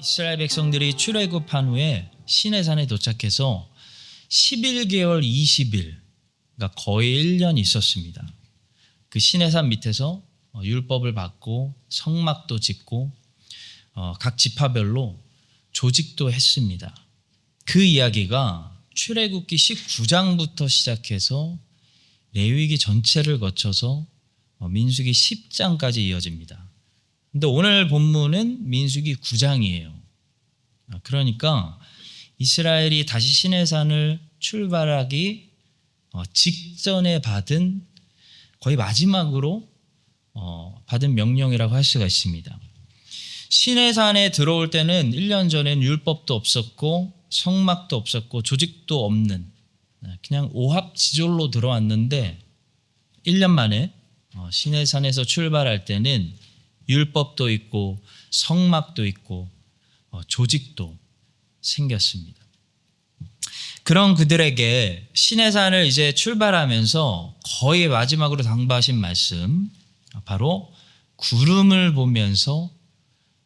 이스라엘 백성들이 출애굽한 후에 시내산에 도착해서 11개월 20일, 그러니까 거의 1년 있었습니다. 그 시내산 밑에서 율법을 받고 성막도 짓고 각 지파별로 조직도 했습니다. 그 이야기가 출애굽기 19장부터 시작해서 레위기 전체를 거쳐서 민수기 10장까지 이어집니다. 근데 오늘 본문은 민수기 9장이에요. 그러니까 이스라엘이 다시 시내산을 출발하기 직전에 받은 거의 마지막으로 받은 명령이라고 할 수가 있습니다. 시내산에 들어올 때는 1년 전에는 율법도 없었고 성막도 없었고 조직도 없는 그냥 오합지졸로 들어왔는데 1년 만에 시내산에서 출발할 때는 율법도 있고 성막도 있고 조직도 생겼습니다. 그런 그들에게 시내산을 이제 출발하면서 거의 마지막으로 당부하신 말씀, 바로 구름을 보면서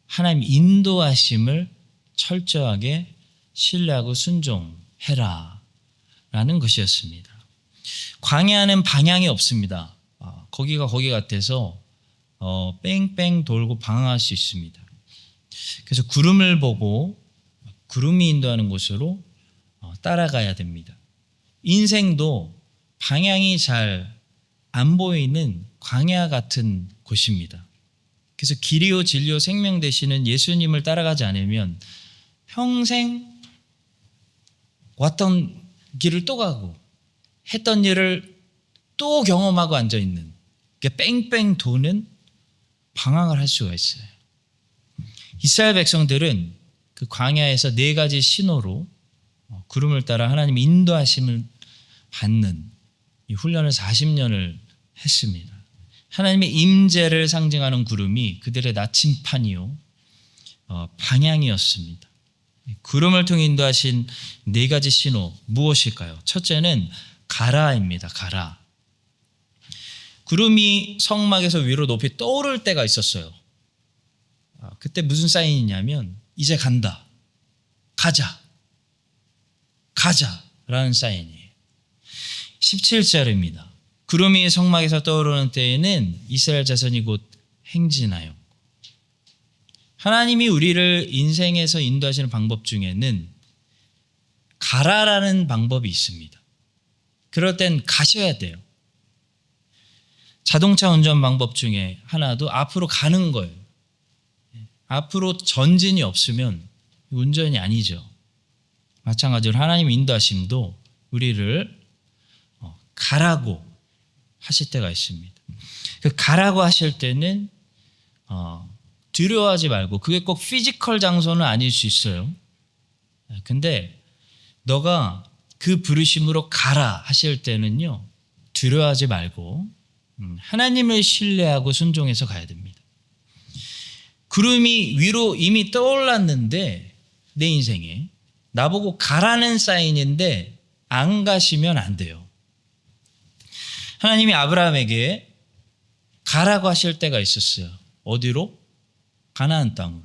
하나님 인도하심을 철저하게 신뢰하고 순종해라 라는 것이었습니다. 광야는 방향이 없습니다. 거기가 거기 같아서 뺑뺑 돌고 방황할 수 있습니다. 그래서 구름을 보고 구름이 인도하는 곳으로 따라가야 됩니다. 인생도 방향이 잘 안 보이는 광야 같은 곳입니다. 그래서 길이요 진리요 생명 되시는 예수님을 따라가지 않으면 평생 왔던 길을 또 가고 했던 일을 또 경험하고 앉아있는, 뺑뺑 도는 방황을 할 수가 있어요. 이스라엘 백성들은 그 광야에서 4가지 신호로 구름을 따라 하나님 인도하심을 받는 이 훈련을 40년을 했습니다. 하나님의 임재를 상징하는 구름이 그들의 나침판이요 방향이었습니다. 구름을 통해 인도하신 4가지 신호 무엇일까요? 첫째는 가라입니다. 가라. 구름이 성막에서 위로 높이 떠오를 때가 있었어요. 그때 무슨 사인이냐면 이제 간다, 가자 라는 사인이에요. 17절입니다. 구름이 성막에서 떠오르는 때에는 이스라엘 자손이 곧 행진하였고, 하나님이 우리를 인생에서 인도하시는 방법 중에는 가라라는 방법이 있습니다. 그럴 땐 가셔야 돼요. 자동차 운전 방법 중에 하나도 앞으로 가는 거예요. 앞으로 전진이 없으면 운전이 아니죠. 마찬가지로 하나님 인도하심도 우리를 가라고 하실 때가 있습니다. 그 가라고 하실 때는 두려워하지 말고, 그게 꼭 피지컬 장소는 아닐 수 있어요. 근데 너가 그 부르심으로 가라 하실 때는요, 두려워하지 말고 하나님을 신뢰하고 순종해서 가야 됩니다. 구름이 위로 이미 떠올랐는데 내 인생에 나보고 가라는 사인인데 안 가시면 안 돼요. 하나님이 아브라함에게 가라고 하실 때가 있었어요. 어디로? 가나안 땅으로.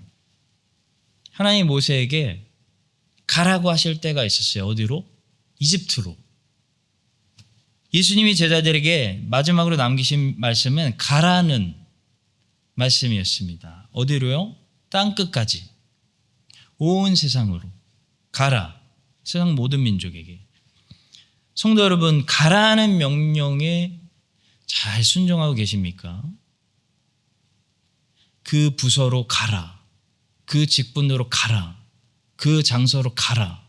하나님 모세에게 가라고 하실 때가 있었어요. 어디로? 이집트로. 예수님이 제자들에게 마지막으로 남기신 말씀은 가라는 말씀이었습니다. 어디로요? 땅끝까지. 온 세상으로. 가라. 세상 모든 민족에게. 성도 여러분, 가라는 명령에 잘 순종하고 계십니까? 그 부서로 가라. 그 직분으로 가라. 그 장소로 가라.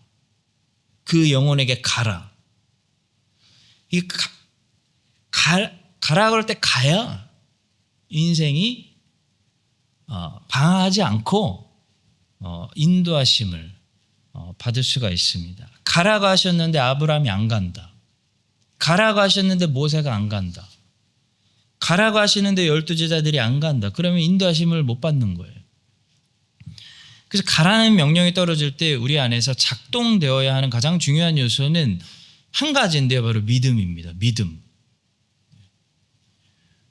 그 영혼에게 가라. 이 가라 그럴 때 가야 인생이 방황하지 않고 인도하심을 받을 수가 있습니다. 가라고 하셨는데 아브라함이 안 간다. 가라고 하셨는데 모세가 안 간다. 가라고 하시는데 12제자들이 안 간다. 그러면 인도하심을 못 받는 거예요. 그래서 가라는 명령이 떨어질 때 우리 안에서 작동되어야 하는 가장 중요한 요소는 한 가지인데요. 바로 믿음입니다. 믿음.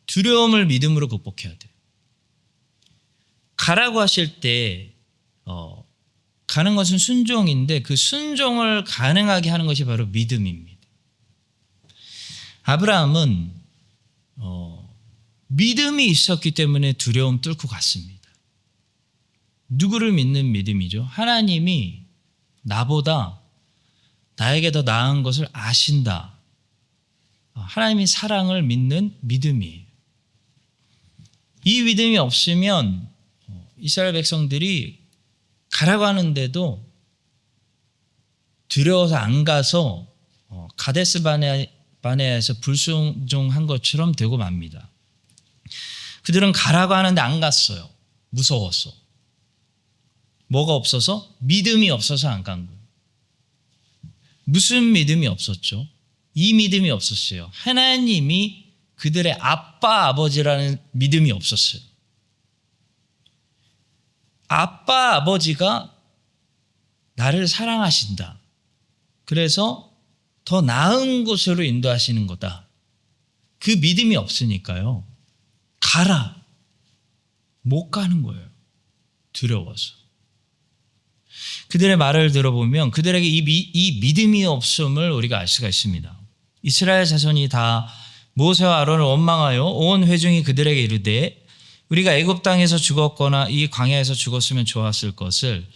두려움을 믿음으로 극복해야 돼요. 가라고 하실 때 가는 것은 순종인데 그 순종을 가능하게 하는 것이 바로 믿음입니다. 아브라함은 믿음이 있었기 때문에 두려움 뚫고 갔습니다. 누구를 믿는 믿음이죠? 하나님이 나보다 나에게 더 나은 것을 아신다. 하나님의 사랑을 믿는 믿음이에요. 이 믿음이 없으면 이스라엘 백성들이 가라고 하는데도 두려워서 안 가서 가데스 바네아에서 불순종한 것처럼 되고 맙니다. 그들은 가라고 하는데 안 갔어요. 무서워서. 뭐가 없어서? 믿음이 없어서 안 간 거예요. 무슨 믿음이 없었죠? 이 믿음이 없었어요. 하나님이 그들의 아빠, 아버지라는 믿음이 없었어요. 아빠, 아버지가 나를 사랑하신다. 그래서 더 나은 곳으로 인도하시는 거다. 그 믿음이 없으니까요. 가라. 못 가는 거예요. 두려워서. 그들의 말을 들어보면 그들에게 이 믿음이 없음을 우리가 알 수가 있습니다. 이스라엘 자손이 다 모세와 아론을 원망하여 온 회중이 그들에게 이르되 우리가 애굽 땅에서 죽었거나 이 광야에서 죽었으면 좋았을 것을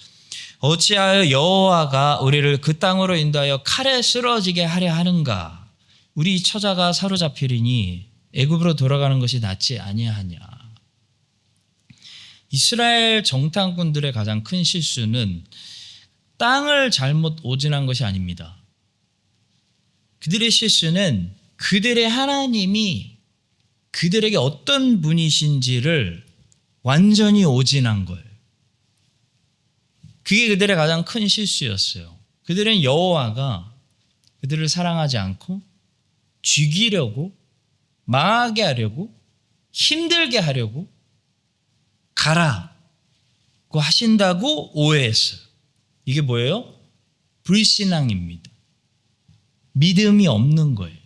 어찌하여 여호와가 우리를 그 땅으로 인도하여 칼에 쓰러지게 하려 하는가? 우리 처자가 사로잡히리니 애굽으로 돌아가는 것이 낫지 아니하냐? 이스라엘 정탐꾼들의 가장 큰 실수는 땅을 잘못 오진한 것이 아닙니다. 그들의 실수는 그들의 하나님이 그들에게 어떤 분이신지를 완전히 오진한 거예요. 그게 그들의 가장 큰 실수였어요. 그들은 여호와가 그들을 사랑하지 않고 죽이려고, 망하게 하려고, 힘들게 하려고 가라고 하신다고 오해했어요. 이게 뭐예요? 불신앙입니다. 믿음이 없는 거예요.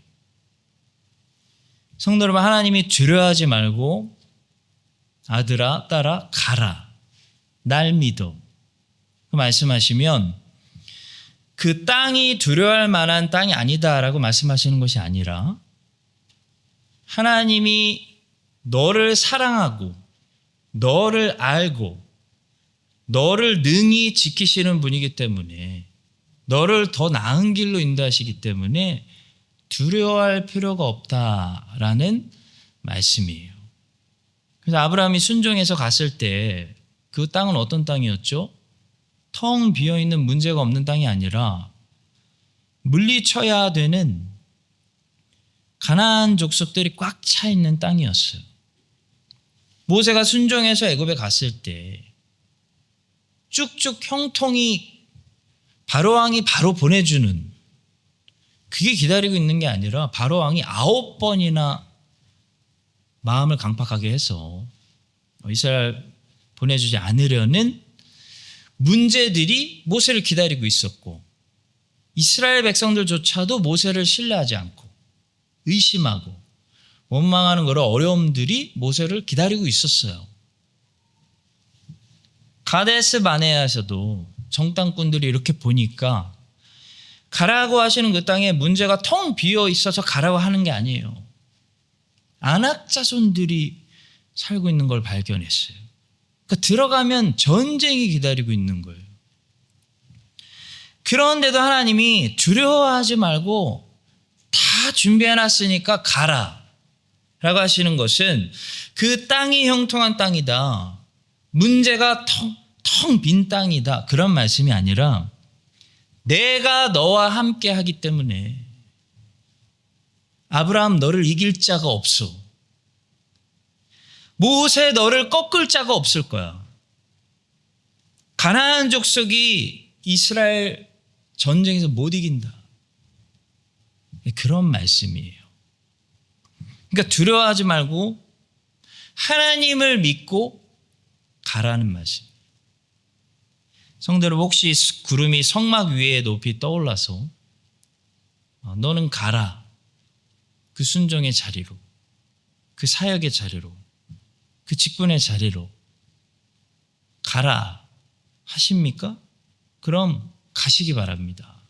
성도 여러분, 하나님이 두려워하지 말고 아들아, 딸아, 가라. 날 믿어. 그 말씀하시면 그 땅이 두려워할 만한 땅이 아니다라고 말씀하시는 것이 아니라 하나님이 너를 사랑하고 너를 알고 너를 능히 지키시는 분이기 때문에 너를 더 나은 길로 인도하시기 때문에 두려워할 필요가 없다라는 말씀이에요. 그래서 아브라함이 순종해서 갔을 때 그 땅은 어떤 땅이었죠? 텅 비어있는 문제가 없는 땅이 아니라 물리쳐야 되는 가나안 족속들이 꽉 차 있는 땅이었어요. 모세가 순종해서 애굽에 갔을 때 쭉쭉 형통이 바로왕이 바로 보내주는 그게 기다리고 있는 게 아니라 바로왕이 9번이나 마음을 강팍하게 해서 이스라엘 보내주지 않으려는 문제들이 모세를 기다리고 있었고 이스라엘 백성들조차도 모세를 신뢰하지 않고 의심하고 원망하는 그런 어려움들이 모세를 기다리고 있었어요. 가데스 바네아에서도 정탐꾼들이 이렇게 보니까 가라고 하시는 그 땅에 문제가 텅 비어 있어서 가라고 하는 게 아니에요. 안악 자손들이 살고 있는 걸 발견했어요. 그러니까 들어가면 전쟁이 기다리고 있는 거예요. 그런데도 하나님이 두려워하지 말고 다 준비해놨으니까 가라 라고 하시는 것은 그 땅이 형통한 땅이다. 문제가 텅 빈 땅이다. 그런 말씀이 아니라 내가 너와 함께 하기 때문에 아브라함 너를 이길 자가 없어. 모세 너를 꺾을 자가 없을 거야. 가나안 족속이 이스라엘 전쟁에서 못 이긴다. 그런 말씀이에요. 그러니까 두려워하지 말고 하나님을 믿고 가라는 말씀. 성도 여러분, 혹시 구름이 성막 위에 높이 떠올라서 너는 가라. 그 순종의 자리로, 그 사역의 자리로, 그 직분의 자리로 가라 하십니까? 그럼 가시기 바랍니다.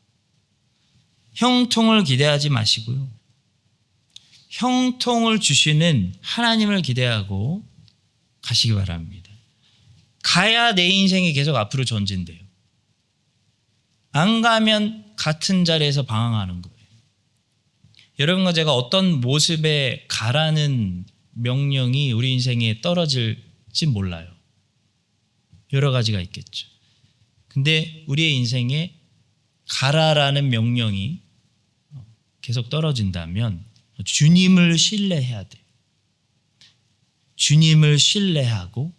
형통을 기대하지 마시고요. 형통을 주시는 하나님을 기대하고 가시기 바랍니다. 가야 내 인생이 계속 앞으로 전진돼요. 안 가면 같은 자리에서 방황하는 거예요. 여러분과 제가 어떤 모습에 가라는 명령이 우리 인생에 떨어질지 몰라요. 여러 가지가 있겠죠. 근데 우리의 인생에 가라라는 명령이 계속 떨어진다면 주님을 신뢰해야 돼요. 주님을 신뢰하고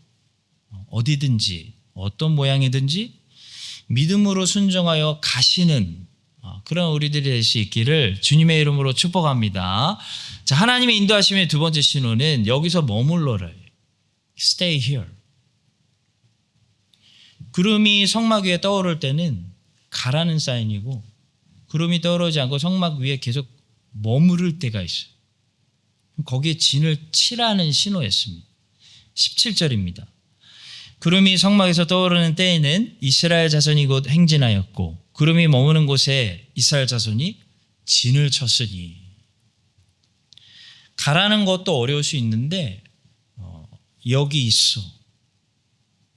어디든지 어떤 모양이든지 믿음으로 순종하여 가시는 그런 우리들이 될 수 있기를 주님의 이름으로 축복합니다. 자, 하나님의 인도하심의 두 번째 신호는 여기서 머물러라. Stay here. 구름이 성막 위에 떠오를 때는 가라는 사인이고, 구름이 떠오르지 않고 성막 위에 계속 머무를 때가 있어요. 거기에 진을 치라는 신호였습니다. 17절입니다. 구름이 성막에서 떠오르는 때에는 이스라엘 자손이 곧 행진하였고 구름이 머무는 곳에 이스라엘 자손이 진을 쳤으니. 가라는 것도 어려울 수 있는데 여기 있어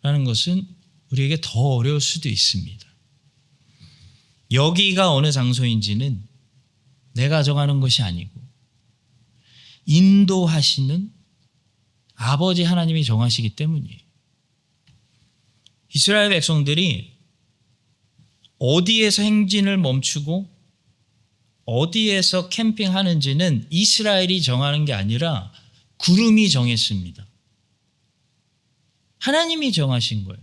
라는 것은 우리에게 더 어려울 수도 있습니다. 여기가 어느 장소인지는 내가 정하는 것이 아니고 인도하시는 아버지 하나님이 정하시기 때문이에요. 이스라엘 백성들이 어디에서 행진을 멈추고 어디에서 캠핑하는지는 이스라엘이 정하는 게 아니라 구름이 정했습니다. 하나님이 정하신 거예요.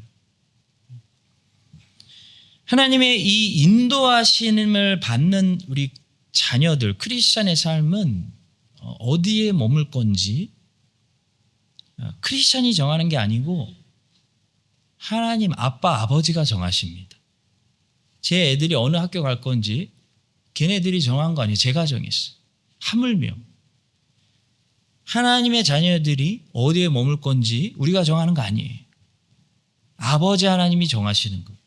하나님의 이 인도하심을 받는 우리 자녀들, 크리스찬의 삶은 어디에 머물 건지 크리스찬이 정하는 게 아니고 하나님 아빠 아버지가 정하십니다. 제 애들이 어느 학교 갈 건지 걔네들이 정한 거 아니에요. 제가 정했어요. 하물며 하나님의 자녀들이 어디에 머물 건지 우리가 정하는 거 아니에요. 아버지 하나님이 정하시는 거예요.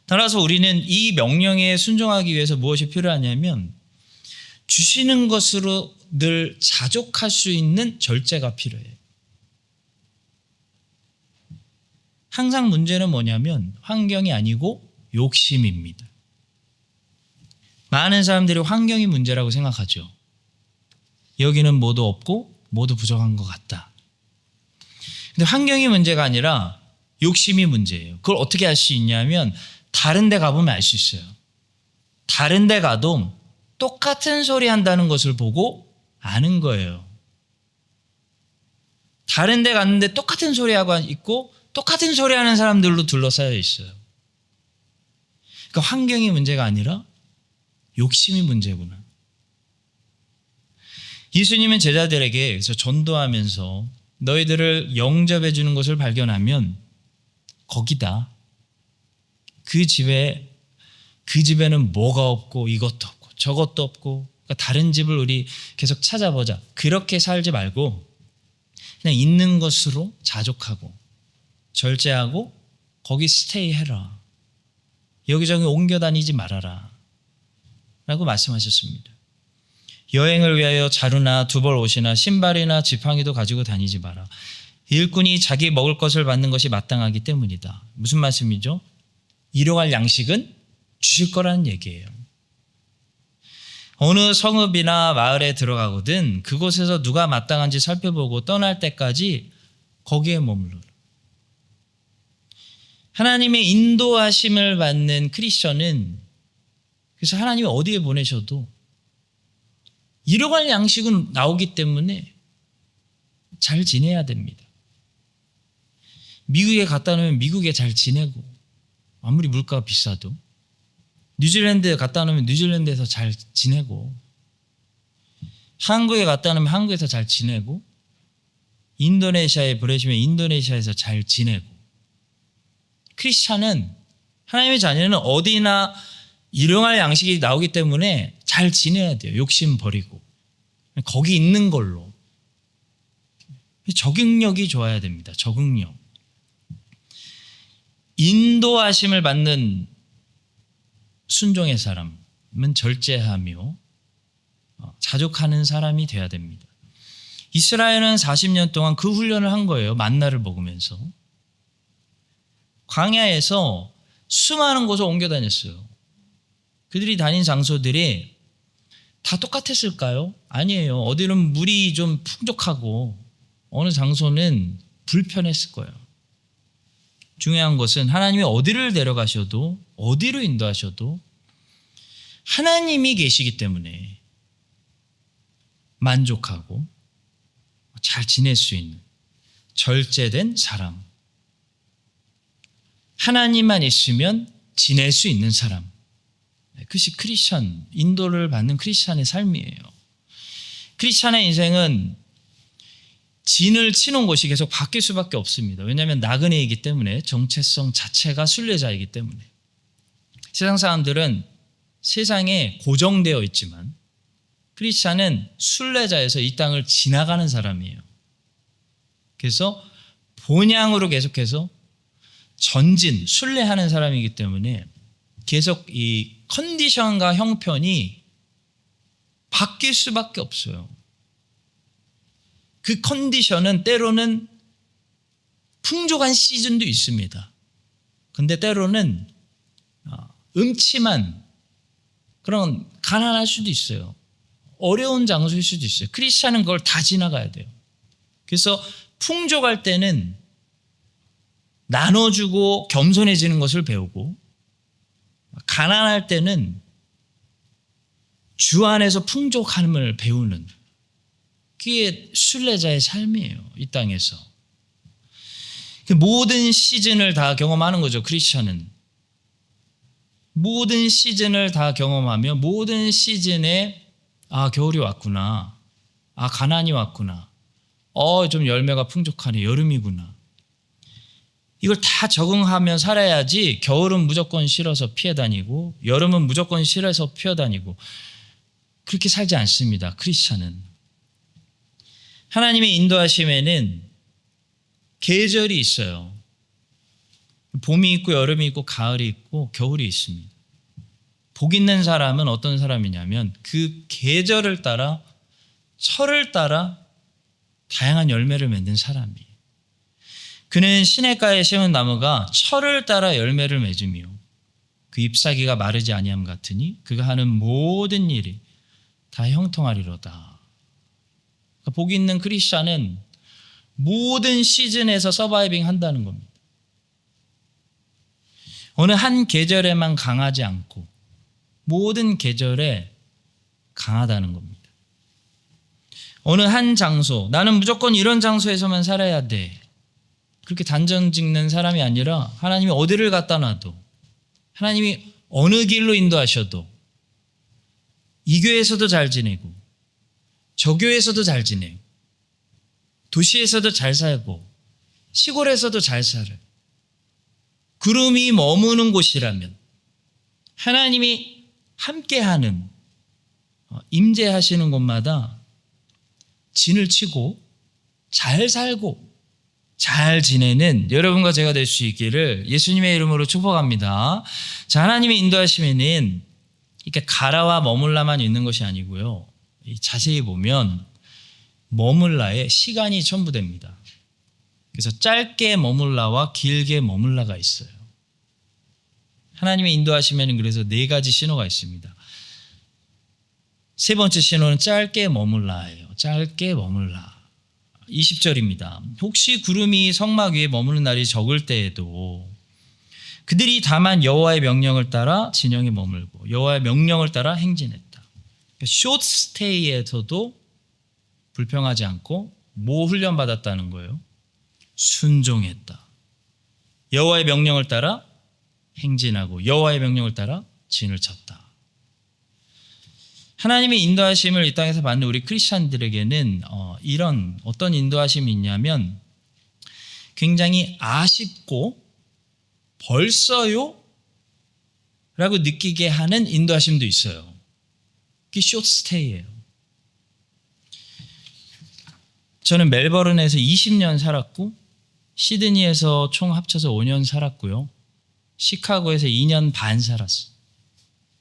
따라서 우리는 이 명령에 순종하기 위해서 무엇이 필요하냐면 주시는 것으로 늘 자족할 수 있는 절제가 필요해요. 항상 문제는 뭐냐면 환경이 아니고 욕심입니다. 많은 사람들이 환경이 문제라고 생각하죠. 여기는 모두 없고 모두 부족한 것 같다. 근데 환경이 문제가 아니라 욕심이 문제예요. 그걸 어떻게 알 수 있냐면 다른 데 가보면 알 수 있어요. 다른 데 가도 똑같은 소리 한다는 것을 보고 아는 거예요. 다른 데 갔는데 똑같은 소리 하고 있고 똑같은 소리 하는 사람들로 둘러싸여 있어요. 그러니까 환경이 문제가 아니라 욕심이 문제구나. 예수님은 제자들에게 그래서 전도하면서 너희들을 영접해 주는 것을 발견하면 거기다. 그 집에는 뭐가 없고 이것도 없고 저것도 없고 그러니까 다른 집을 우리 계속 찾아보자. 그렇게 살지 말고 그냥 있는 것으로 자족하고 절제하고 거기 스테이 해라. 여기저기 옮겨 다니지 말아라. 라고 말씀하셨습니다. 여행을 위하여 자루나 두벌 옷이나 신발이나 지팡이도 가지고 다니지 마라. 일꾼이 자기 먹을 것을 받는 것이 마땅하기 때문이다. 무슨 말씀이죠? 일용할 양식은 주실 거라는 얘기예요. 어느 성읍이나 마을에 들어가거든 그곳에서 누가 마땅한지 살펴보고 떠날 때까지 거기에 머물러라. 하나님의 인도하심을 받는 크리스천은 그래서 하나님이 어디에 보내셔도 일용할 양식은 나오기 때문에 잘 지내야 됩니다. 미국에 갔다 놓으면 미국에 잘 지내고 아무리 물가가 비싸도 뉴질랜드에 갔다 놓으면 뉴질랜드에서 잘 지내고 한국에 갔다 놓으면 한국에서 잘 지내고 인도네시아에 보내시면 인도네시아에서 잘 지내고 크리스찬은 하나님의 자녀는 어디나 일용할 양식이 나오기 때문에 잘 지내야 돼요. 욕심 버리고. 거기 있는 걸로. 적응력이 좋아야 됩니다. 적응력. 인도하심을 받는 순종의 사람은 절제하며 자족하는 사람이 돼야 됩니다. 이스라엘은 40년 동안 그 훈련을 한 거예요. 만나를 먹으면서. 광야에서 수많은 곳을 옮겨 다녔어요. 그들이 다닌 장소들이 다 똑같았을까요? 아니에요. 어디는 물이 좀 풍족하고 어느 장소는 불편했을 거예요. 중요한 것은 하나님이 어디를 데려가셔도 어디로 인도하셔도 하나님이 계시기 때문에 만족하고 잘 지낼 수 있는 절제된 사람. 하나님만 있으면 지낼 수 있는 사람. 그것이 크리스천, 인도를 받는 크리스천의 삶이에요. 크리스천의 인생은 진을 치는 곳이 계속 바뀔 수밖에 없습니다. 왜냐하면 나그네이기 때문에, 정체성 자체가 순례자이기 때문에. 세상 사람들은 세상에 고정되어 있지만 크리스천은 순례자에서 이 땅을 지나가는 사람이에요. 그래서 본향으로 계속해서 전진, 순례하는 사람이기 때문에 계속 이 컨디션과 형편이 바뀔 수밖에 없어요. 그 컨디션은 때로는 풍족한 시즌도 있습니다. 근데 때로는 음침한 그런 가난할 수도 있어요. 어려운 장소일 수도 있어요. 크리스찬은 그걸 다 지나가야 돼요. 그래서 풍족할 때는 나눠주고 겸손해지는 것을 배우고, 가난할 때는 주 안에서 풍족함을 배우는, 그게 순례자의 삶이에요. 이 땅에서. 모든 시즌을 다 경험하는 거죠. 크리스천은. 모든 시즌을 다 경험하며 모든 시즌에 겨울이 왔구나. 가난이 왔구나. 좀 열매가 풍족하네. 여름이구나. 이걸 다 적응하며 살아야지 겨울은 무조건 싫어서 피해 다니고 여름은 무조건 싫어서 피해 다니고 그렇게 살지 않습니다. 크리스천은. 하나님의 인도하심에는 계절이 있어요. 봄이 있고 여름이 있고 가을이 있고 겨울이 있습니다. 복 있는 사람은 어떤 사람이냐면 그 계절을 따라, 철을 따라 다양한 열매를 맺는 사람이에요. 그는 시냇가에 심은 나무가 철을 따라 열매를 맺으며 그 잎사귀가 마르지 아니함 같으니 그가 하는 모든 일이 다 형통하리로다. 복 있는 크리스찬은 모든 시즌에서 서바이빙 한다는 겁니다. 어느 한 계절에만 강하지 않고 모든 계절에 강하다는 겁니다. 어느 한 장소, 나는 무조건 이런 장소에서만 살아야 돼. 그렇게 단정 짓는 사람이 아니라 하나님이 어디를 갖다 놔도, 하나님이 어느 길로 인도하셔도 이 교회에서도 잘 지내고 저 교회에서도 잘 지내고 도시에서도 잘 살고 시골에서도 잘 살아요. 구름이 머무는 곳이라면, 하나님이 함께하는, 임재하시는 곳마다 진을 치고 잘 살고 잘 지내는 여러분과 제가 될 수 있기를 예수님의 이름으로 축복합니다. 자, 하나님의 인도하심에는 이렇게 가라와 머물라만 있는 것이 아니고요. 자세히 보면 머물라에 시간이 첨부됩니다. 그래서 짧게 머물라와 길게 머물라가 있어요. 하나님의 인도하심에는 그래서 4가지 신호가 있습니다. 세 번째 신호는 짧게 머물라예요. 짧게 머물라. 20절입니다. 혹시 구름이 성막 위에 머무는 날이 적을 때에도 그들이 다만 여호와의 명령을 따라 진영에 머물고 여호와의 명령을 따라 행진했다. 숏 스테이에서도 불평하지 않고 뭐 훈련받았다는 거예요? 순종했다. 여호와의 명령을 따라 행진하고 여호와의 명령을 따라 진을 쳤다. 하나님의 인도하심을 이 땅에서 받는 우리 크리스찬들에게는 이런 어떤 인도하심이 있냐면 굉장히 아쉽고 벌써요? 라고 느끼게 하는 인도하심도 있어요. 그게 숏스테이예요. 저는 멜버른에서 20년 살았고 시드니에서 총 합쳐서 5년 살았고요. 시카고에서 2년 반 살았어요.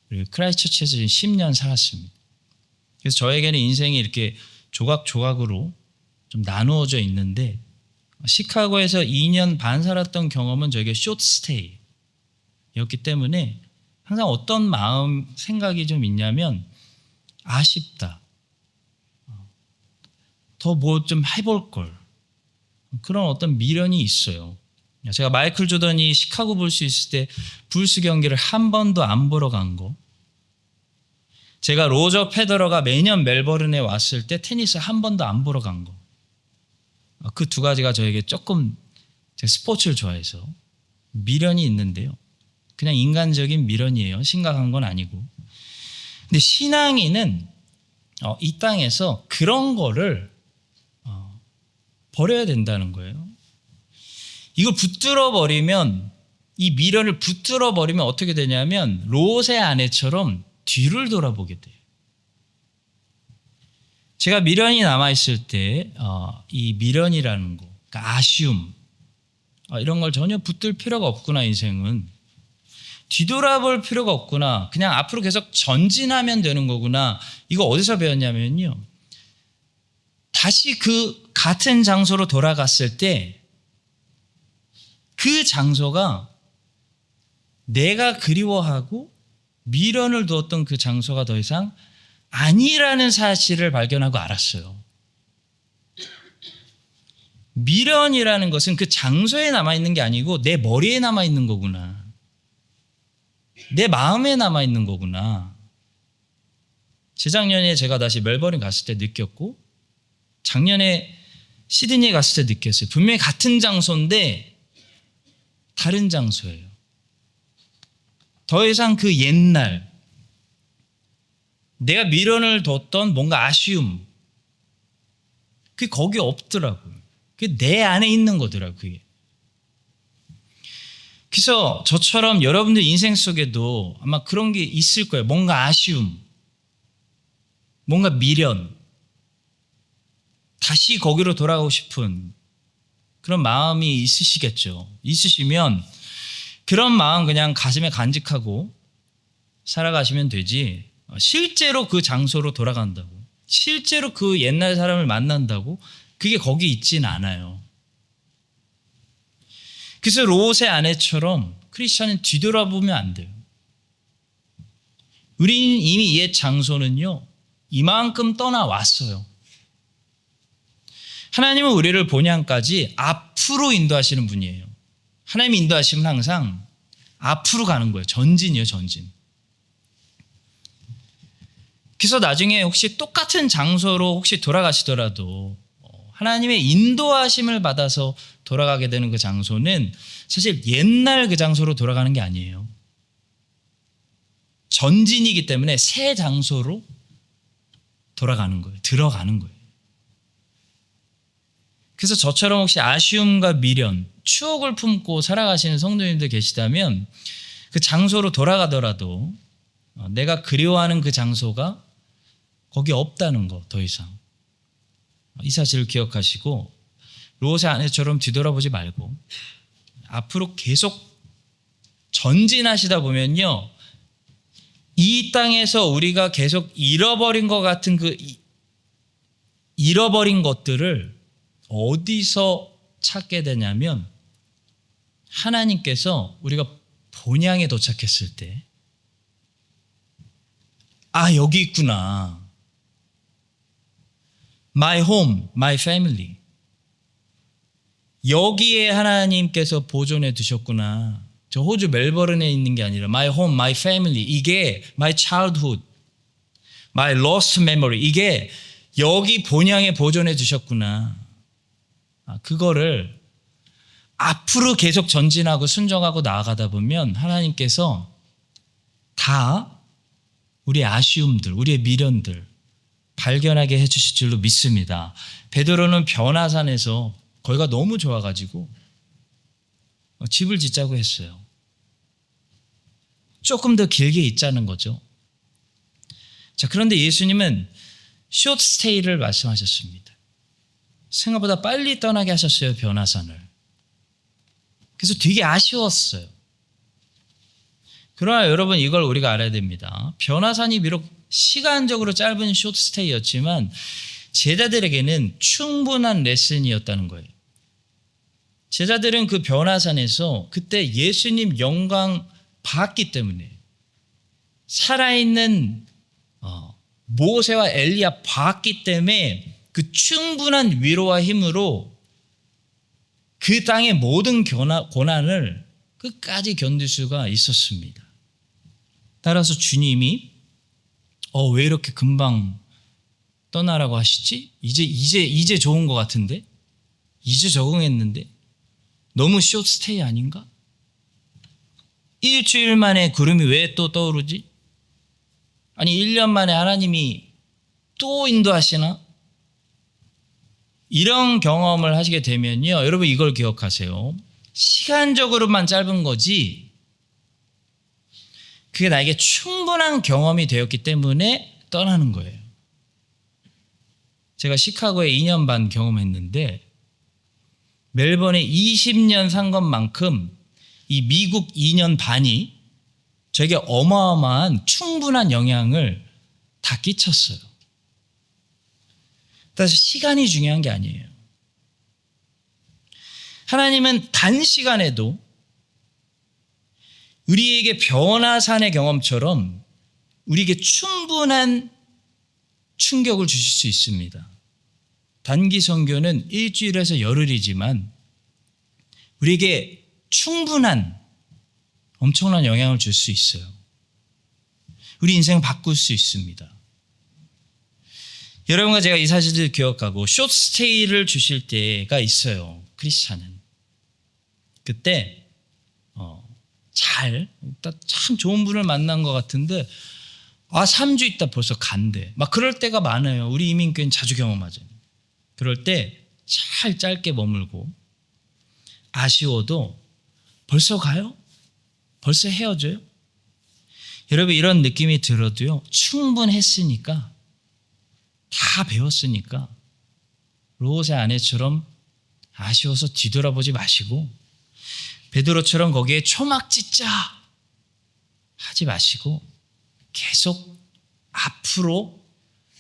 그리고 크라이스트처치에서 10년 살았습니다. 그래서 저에게는 인생이 이렇게 조각조각으로 좀 나누어져 있는데 시카고에서 2년 반 살았던 경험은 저에게 숏스테이였기 때문에 항상 어떤 마음 생각이 좀 있냐면 아쉽다. 더 뭐 좀 해볼 걸. 그런 어떤 미련이 있어요. 제가 마이클 조던이 시카고 불스 있을 때 불스 경기를 한 번도 안 보러 간 거. 제가 로저 페더러가 매년 멜버른에 왔을 때 테니스 한 번도 안 보러 간 거. 그 두 가지가 저에게 조금 제가 스포츠를 좋아해서 미련이 있는데요. 그냥 인간적인 미련이에요. 심각한 건 아니고. 근데 신앙인은 이 땅에서 그런 거를 버려야 된다는 거예요. 이걸 붙들어 버리면, 이 미련을 붙들어 버리면 어떻게 되냐면 롯의 아내처럼 뒤를 돌아보게 돼요. 제가 미련이 남아있을 때 이 미련이라는 거, 그러니까 아쉬움, 이런 걸 전혀 붙들 필요가 없구나. 인생은 뒤돌아볼 필요가 없구나. 그냥 앞으로 계속 전진하면 되는 거구나. 이거 어디서 배웠냐면요, 다시 그 같은 장소로 돌아갔을 때 그 장소가 내가 그리워하고 미련을 두었던 그 장소가 더 이상 아니라는 사실을 발견하고 알았어요. 미련이라는 것은 그 장소에 남아있는 게 아니고 내 머리에 남아있는 거구나. 내 마음에 남아있는 거구나. 재작년에 제가 다시 멜버른 갔을 때 느꼈고 작년에 시드니에 갔을 때 느꼈어요. 분명히 같은 장소인데 다른 장소예요. 더 이상 그 옛날 내가 미련을 뒀던 뭔가 아쉬움, 그게 거기 없더라고요. 그게 내 안에 있는 거더라고요. 그게. 그래서 저처럼 여러분들 인생 속에도 아마 그런 게 있을 거예요. 뭔가 아쉬움, 뭔가 미련, 다시 거기로 돌아가고 싶은 그런 마음이 있으시겠죠. 있으시면 그런 마음 그냥 가슴에 간직하고 살아가시면 되지, 실제로 그 장소로 돌아간다고, 실제로 그 옛날 사람을 만난다고 그게 거기 있진 않아요. 그래서 롯의 아내처럼 크리스찬은 뒤돌아보면 안 돼요. 우리는 이미 옛 장소는요 이만큼 떠나왔어요. 하나님은 우리를 본향까지 앞으로 인도하시는 분이에요. 하나님의 인도하심은 항상 앞으로 가는 거예요. 전진이에요. 전진. 그래서 나중에 혹시 똑같은 장소로 혹시 돌아가시더라도 하나님의 인도하심을 받아서 돌아가게 되는 그 장소는 사실 옛날 그 장소로 돌아가는 게 아니에요. 전진이기 때문에 새 장소로 돌아가는 거예요. 들어가는 거예요. 그래서 저처럼 혹시 아쉬움과 미련, 추억을 품고 살아가시는 성도님들 계시다면 그 장소로 돌아가더라도 내가 그리워하는 그 장소가 거기 없다는 거, 더 이상. 이 사실을 기억하시고 롯의 아내처럼 뒤돌아보지 말고 앞으로 계속 전진하시다 보면요, 이 땅에서 우리가 계속 잃어버린 것 같은 그 잃어버린 것들을 어디서 찾게 되냐면 하나님께서 우리가 본향에 도착했을 때, 여기 있구나. My home, my family. 여기에 하나님께서 보존해 두셨구나. 저 호주 멜버른에 있는 게 아니라 my home, my family. 이게 my childhood, my lost memory. 이게 여기 본향에 보존해 두셨구나. 그거를 앞으로 계속 전진하고 순종하고 나아가다 보면 하나님께서 다 우리의 아쉬움들, 우리의 미련들 발견하게 해주실 줄로 믿습니다. 베드로는 변화산에서 거기가 너무 좋아가지고 집을 짓자고 했어요. 조금 더 길게 있자는 거죠. 자, 그런데 예수님은 숏 스테이를 말씀하셨습니다. 생각보다 빨리 떠나게 하셨어요, 변화산을. 그래서 되게 아쉬웠어요. 그러나 여러분, 이걸 우리가 알아야 됩니다. 변화산이 비록 시간적으로 짧은 숏 스테이였지만 제자들에게는 충분한 레슨이었다는 거예요. 제자들은 그 변화산에서 그때 예수님 영광 봤기 때문에, 살아있는 모세와 엘리야 봤기 때문에 그 충분한 위로와 힘으로 그 땅의 모든 고난을 끝까지 견딜 수가 있었습니다. 따라서 주님이 왜 이렇게 금방 떠나라고 하시지? 이제 좋은 것 같은데? 이제 적응했는데? 너무 숏 스테이 아닌가? 일주일 만에 구름이 왜 또 떠오르지? 아니 1년 만에 하나님이 또 인도하시나? 이런 경험을 하시게 되면요, 여러분 이걸 기억하세요. 시간적으로만 짧은 거지 그게 나에게 충분한 경험이 되었기 때문에 떠나는 거예요. 제가 시카고에 2년 반 경험했는데 멜번에 20년 산 것만큼 이 미국 2년 반이 저에게 어마어마한 충분한 영향을 다 끼쳤어요. 따라서 시간이 중요한 게 아니에요. 하나님은 단시간에도 우리에게 변화산의 경험처럼 우리에게 충분한 충격을 주실 수 있습니다. 단기 선교는 일주일에서 열흘이지만 우리에게 충분한 엄청난 영향을 줄 수 있어요. 우리 인생을 바꿀 수 있습니다. 여러분과 제가 이 사실을 기억하고 숏 스테이를 주실 때가 있어요. 크리스찬은. 그때 참 좋은 분을 만난 것 같은데 3주 있다 벌써 간대. 막 그럴 때가 많아요. 우리 이민교회는 자주 경험하잖아요. 그럴 때 잘 짧게 머물고 아쉬워도 벌써 가요? 벌써 헤어져요? 여러분 이런 느낌이 들어도요, 충분했으니까, 다 배웠으니까 롯의 아내처럼 아쉬워서 뒤돌아보지 마시고 베드로처럼 거기에 초막짓자 하지 마시고 계속 앞으로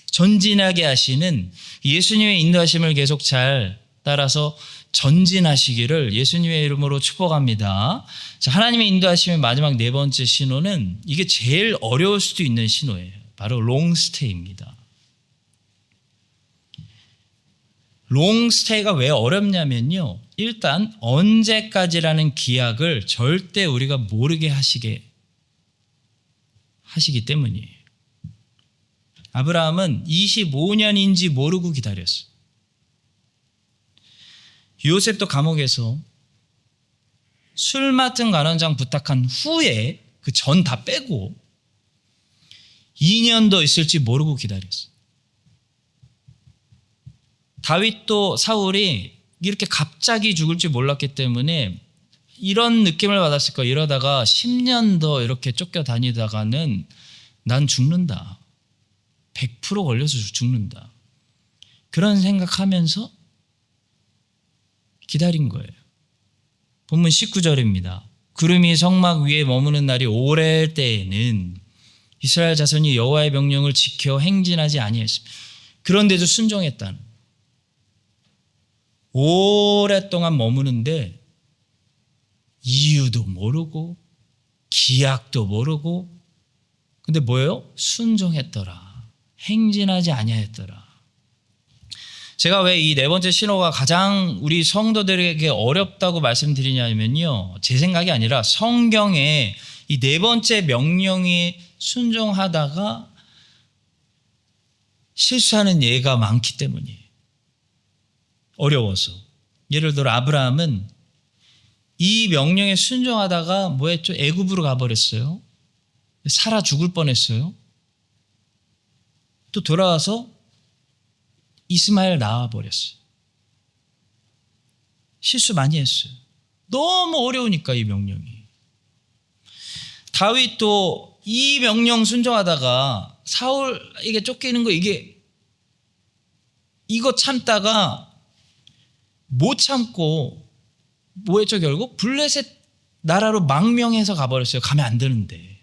전진하게 하시는 예수님의 인도하심을 계속 잘 따라서 전진하시기를 예수님의 이름으로 축복합니다. 자, 하나님의 인도하심의 마지막 4번째 신호는 이게 제일 어려울 수도 있는 신호예요. 바로 롱스테이입니다. 롱스테이가 왜 어렵냐면요, 일단 언제까지라는 기약을 절대 우리가 모르게 하시기 때문이에요. 아브라함은 25년인지 모르고 기다렸어요. 요셉도 감옥에서 술 맡은 간원장 부탁한 후에 그 전 다 빼고 2년 더 있을지 모르고 기다렸어요. 다윗도 사울이 이렇게 갑자기 죽을지 몰랐기 때문에 이런 느낌을 받았을 거예요. 이러다가 10년 더 이렇게 쫓겨다니다가는 난 죽는다. 100% 걸려서 죽는다. 그런 생각하면서 기다린 거예요. 본문 19절입니다. 구름이 성막 위에 머무는 날이 오래 때에는 이스라엘 자손이 여호와의 명령을 지켜 행진하지 아니했습니다. 그런데도 순종했다는, 오랫동안 머무는데 이유도 모르고 기약도 모르고, 근데 뭐예요? 순종했더라. 행진하지 아니하였더라. 제가 왜 이 4번째 신호가 가장 우리 성도들에게 어렵다고 말씀드리냐면요, 제 생각이 아니라 성경에 이 4번째 명령에 순종하다가 실수하는 예가 많기 때문이에요. 어려워서. 예를 들어 아브라함은 이 명령에 순종하다가 뭐 했죠? 애굽으로 가버렸어요. 살아 죽을 뻔했어요. 또 돌아와서 이스마엘 낳아버렸어요. 실수 많이 했어요. 너무 어려우니까 이 명령이. 다윗도 이 명령 순종하다가 사울에게 쫓기는 거 이거 참다가 못 참고 뭐 했죠? 결국 블레셋 나라로 망명해서 가버렸어요. 가면 안 되는데.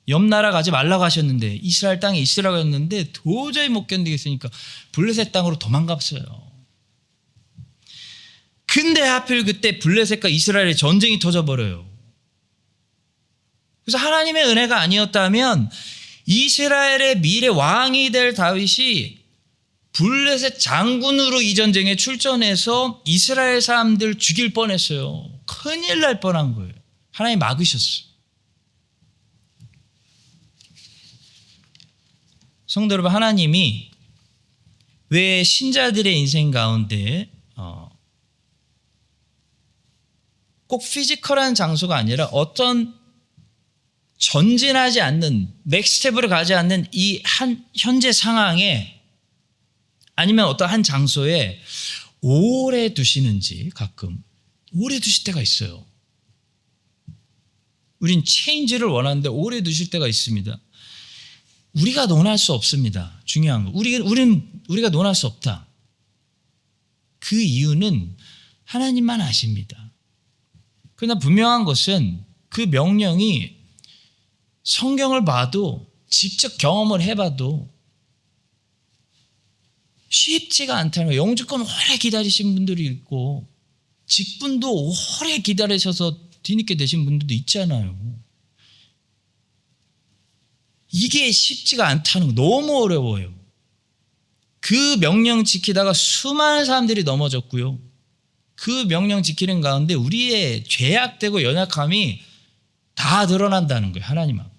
옆 나라 가지 말라고 하셨는데, 이스라엘 땅에 있으라고 했는데 도저히 못 견디겠으니까 블레셋 땅으로 도망갔어요. 근데 하필 그때 블레셋과 이스라엘의 전쟁이 터져버려요. 그래서 하나님의 은혜가 아니었다면 이스라엘의 미래 왕이 될 다윗이 블레셋 장군으로 이 전쟁에 출전해서 이스라엘 사람들 죽일 뻔했어요. 큰일 날 뻔한 거예요. 하나님 막으셨어요. 성도 여러분, 하나님이 왜 신자들의 인생 가운데 꼭 피지컬한 장소가 아니라 어떤 전진하지 않는, 넥스텝으로 가지 않는 이 한 현재 상황에, 아니면 어떤 한 장소에 오래 두시는지, 가끔 오래 두실 때가 있어요. 우린 체인지를 원하는데 오래 두실 때가 있습니다. 우리가 논할 수 없습니다. 중요한 거. 우리가 논할 수 없다. 그 이유는 하나님만 아십니다. 그러나 분명한 것은 그 명령이 성경을 봐도, 직접 경험을 해봐도 쉽지가 않다는 거예요. 영주권 오래 기다리신 분들이 있고, 직분도 오래 기다리셔서 뒤늦게 되신 분들도 있잖아요. 이게 쉽지가 않다는 거, 너무 어려워요. 그 명령 지키다가 수많은 사람들이 넘어졌고요. 그 명령 지키는 가운데 우리의 죄악되고 연약함이 다 드러난다는 거예요. 하나님 앞에.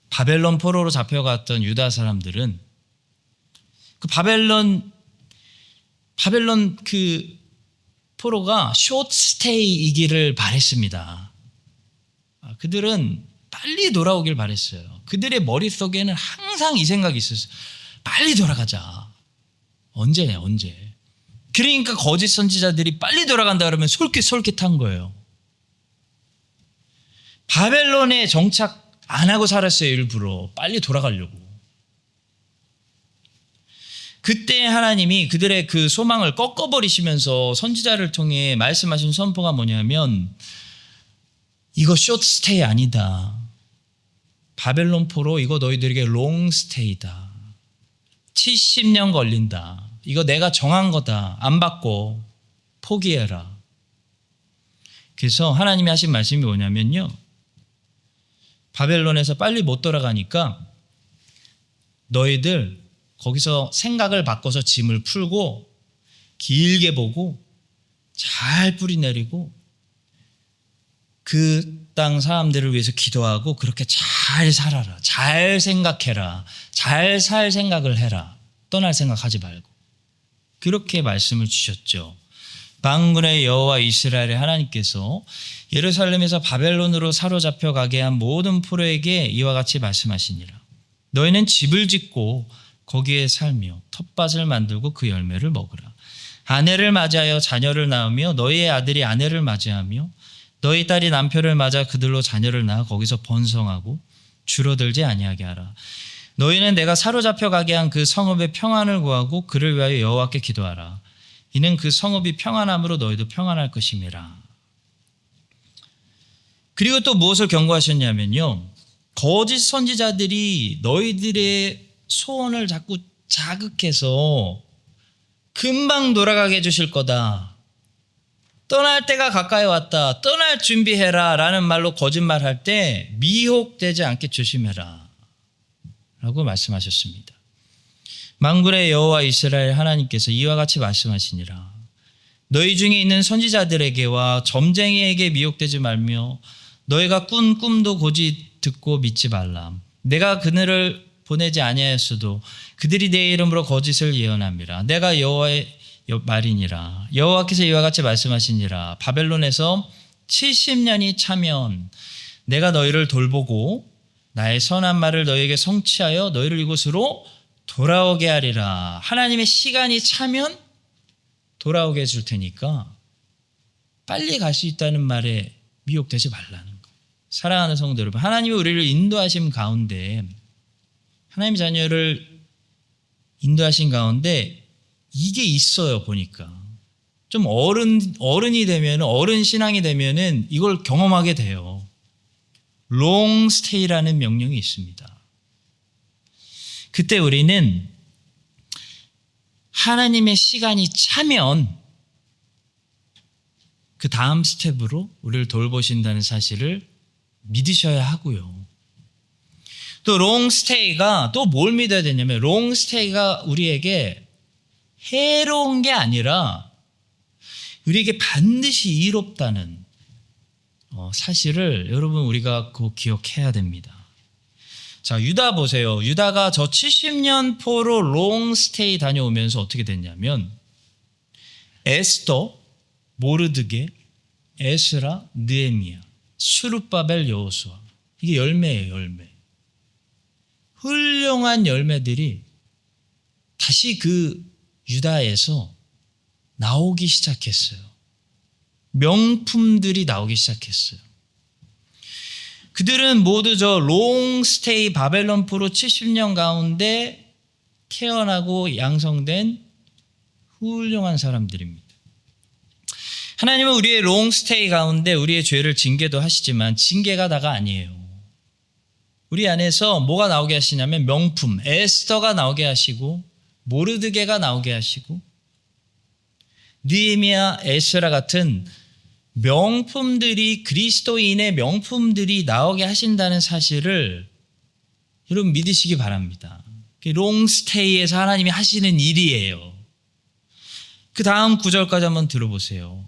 바벨론 포로로 잡혀갔던 유다 사람들은 그 바벨론 그 포로가 숏 스테이이기를 바랬습니다. 그들은 빨리 돌아오길 바랬어요. 그들의 머릿속에는 항상 이 생각이 있었어요. 빨리 돌아가자. 언제. 그러니까 거짓 선지자들이 빨리 돌아간다 그러면 솔깃솔깃한 거예요. 바벨론에 정착 안 하고 살았어요. 일부러 빨리 돌아가려고. 그때 하나님이 그들의 그 소망을 꺾어버리시면서 선지자를 통해 말씀하신 선포가 뭐냐면, 이거 숏 스테이 아니다. 바벨론 포로 이거 너희들에게 롱 스테이다. 70년 걸린다. 이거 내가 정한 거다. 안 받고 포기해라. 그래서 하나님이 하신 말씀이 뭐냐면요, 바벨론에서 빨리 못 돌아가니까 너희들 거기서 생각을 바꿔서 짐을 풀고 길게 보고 잘 뿌리 내리고 그 땅 사람들을 위해서 기도하고 그렇게 잘 살아라. 잘 생각해라. 잘 살 생각을 해라. 떠날 생각하지 말고. 그렇게 말씀을 주셨죠. 만군의 여호와 이스라엘의 하나님께서 예루살렘에서 바벨론으로 사로잡혀 가게 한 모든 포로에게 이와 같이 말씀하시니라. 너희는 집을 짓고 거기에 살며 텃밭을 만들고 그 열매를 먹으라. 아내를 맞이하여 자녀를 낳으며 너희의 아들이 아내를 맞이하며 너희 딸이 남편을 맞아 그들로 자녀를 낳아 거기서 번성하고 줄어들지 아니하게 하라. 너희는 내가 사로잡혀 가게 한 그 성읍의 평안을 구하고 그를 위하여 여호와께 기도하라. 이는 그 성읍이 평안함으로 너희도 평안할 것임이라. 그리고 또 무엇을 경고하셨냐면요, 거짓 선지자들이 너희들의 소원을 자꾸 자극해서 금방 돌아가게 해주실 거다. 떠날 때가 가까이 왔다. 떠날 준비해라 라는 말로 거짓말할 때 미혹되지 않게 조심해라 라고 말씀하셨습니다. 만군의 여호와 이스라엘 하나님께서 이와 같이 말씀하시니라. 너희 중에 있는 선지자들에게와 점쟁이에게 미혹되지 말며 너희가 꾼 꿈도 고지 듣고 믿지 말라. 내가 그들을 보내지 아니하였어도 그들이 내 이름으로 거짓을 예언함이라. 내가 여호와의 말이니라. 여호와께서 이와 같이 말씀하시니라. 바벨론에서 70년이 차면 내가 너희를 돌보고 나의 선한 말을 너희에게 성취하여 너희를 이곳으로 돌아오게 하리라. 하나님의 시간이 차면 돌아오게 해줄 테니까 빨리 갈 수 있다는 말에 미혹되지 말라는 거예요. 사랑하는 성도 여러분, 하나님이 우리를 인도하심 가운데, 하나님 자녀를 인도하신 가운데 이게 있어요. 보니까 좀 어른이 되면, 어른 신앙이 되면은 이걸 경험하게 돼요. 롱스테이라는 명령이 있습니다. 그때 우리는 하나님의 시간이 차면 그 다음 스텝으로 우리를 돌보신다는 사실을 믿으셔야 하고요. 또 롱스테이가 또 뭘 믿어야 되냐면, 롱스테이가 우리에게 해로운 게 아니라 우리에게 반드시 이롭다는 사실을 여러분 우리가 꼭 기억해야 됩니다. 자, 유다 보세요. 유다가 저 70년 포로 롱스테이 다녀오면서 어떻게 됐냐면, 에스더, 모르드게, 에스라, 느헤미야, 스룹바벨, 여호수아, 이게 열매예요. 열매. 훌륭한 열매들이 다시 그 유다에서 나오기 시작했어요. 명품들이 나오기 시작했어요. 그들은 모두 저 롱스테이 바벨론 포로 70년 가운데 태어나고 양성된 훌륭한 사람들입니다. 하나님은 우리의 롱스테이 가운데 우리의 죄를 징계도 하시지만 징계가 다가 아니에요. 우리 안에서 뭐가 나오게 하시냐면 명품, 에스더가 나오게 하시고, 모르드게가 나오게 하시고, 느헤미야, 에스라 같은 명품들이, 그리스도인의 명품들이 나오게 하신다는 사실을 여러분 믿으시기 바랍니다. 롱스테이에서 하나님이 하시는 일이에요. 그 다음 구절까지 한번 들어보세요.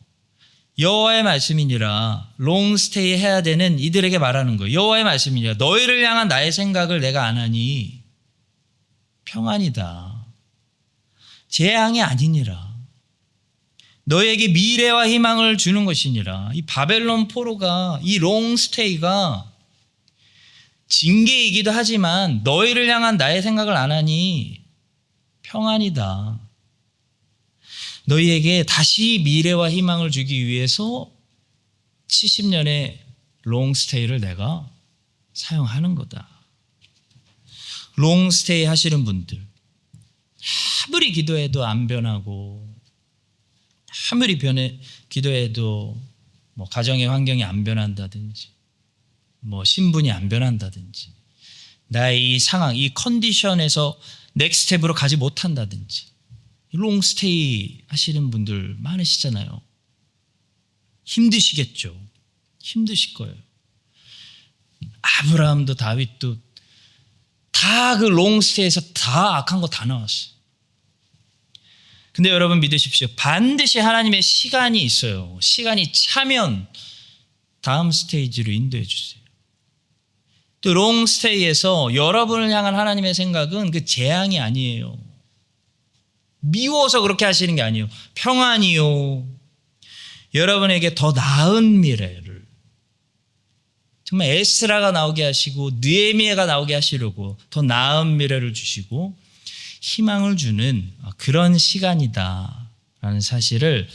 여호와의 말씀이니라, 롱스테이 해야 되는 이들에게 말하는 거예요. 여호와의 말씀이니라, 너희를 향한 나의 생각을 내가 아나니 평안이다, 재앙이 아니니라. 너희에게 미래와 희망을 주는 것이니라. 이 바벨론 포로가, 이 롱스테이가 징계이기도 하지만 너희를 향한 나의 생각을 아나니 평안이다. 너희에게 다시 미래와 희망을 주기 위해서 70년의 롱스테이를 내가 사용하는 거다. 롱스테이 하시는 분들, 아무리 기도해도 안 변하고, 아무리 기도해도 뭐 가정의 환경이 안 변한다든지, 뭐 신분이 안 변한다든지, 나의 이 상황, 이 컨디션에서 넥스트 스텝으로 가지 못한다든지, 롱스테이 하시는 분들 많으시잖아요. 힘드시겠죠. 힘드실 거예요. 아브라함도 다윗도 다 그 롱스테이에서 다 악한 거 다 나왔어요. 근데 여러분 믿으십시오. 반드시 하나님의 시간이 있어요. 시간이 차면 다음 스테이지로 인도해 주세요. 또 롱스테이에서 여러분을 향한 하나님의 생각은 그 재앙이 아니에요. 미워서 그렇게 하시는 게 아니에요. 평안이요. 여러분에게 더 나은 미래를, 정말 에스라가 나오게 하시고 느헤미야가 나오게 하시려고 더 나은 미래를 주시고 희망을 주는 그런 시간이다라는 사실을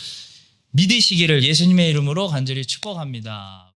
믿으시기를 예수님의 이름으로 간절히 축복합니다.